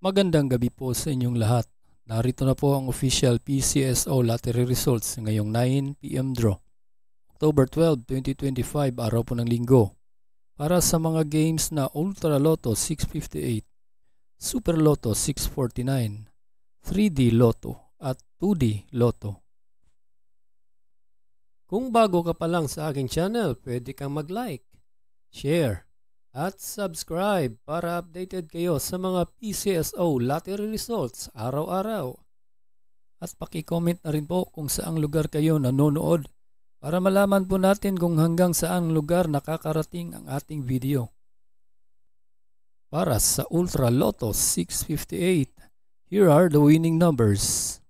Magandang gabi po sa inyong lahat. Narito na po ang official PCSO lottery results ngayong 9 PM draw. October 12, 2025, araw po ng linggo. Para sa mga games na Ultra Lotto 658, Super Lotto 649, 3D Lotto at 2D Lotto. Kung bago ka pa lang sa aking channel, pwede kang mag-like, share, at subscribe para updated kayo sa mga PCSO lottery results araw-araw. At paki-comment na rin po kung saang lugar kayo nanonood para malaman po natin kung hanggang saang lugar nakakarating ang ating video. Para sa Ultra Lotto 658, here are the winning numbers: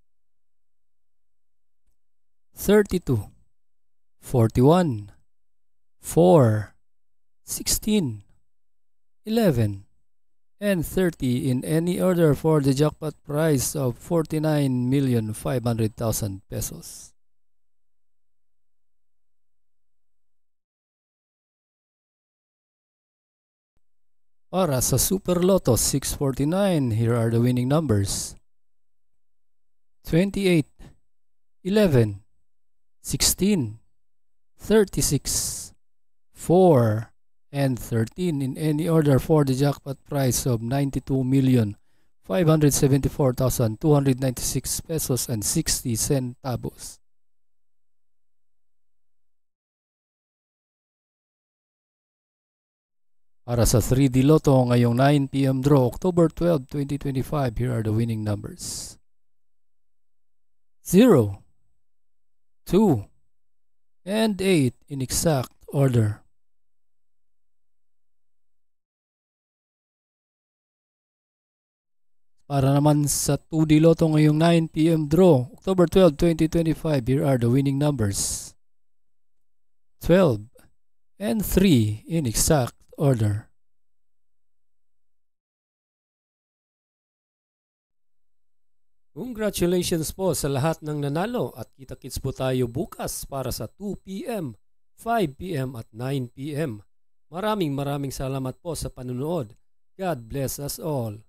32, 41, 4, 16, 11, and 30 in any order for the jackpot prize of 49,500,000 pesos. Para sa Super Lotto 649, here are the winning numbers: 28, 11, 16, 36, 4, and 13 in any order for the jackpot prize of 92,574,296 pesos and 60 centavos. Para sa 3D Lotto ngayong 9 PM draw, October 12, 2025, here are the winning numbers: 0, 2, and 8 in exact order. Para naman sa 2D Lotto ngayong 9 PM draw, October 12, 2025, here are the winning numbers: 12 and 3 in exact order. Congratulations po sa lahat ng nanalo at kita-kits po tayo bukas para sa 2 PM, 5 PM at 9 PM. Maraming salamat po sa panunood. God bless us all.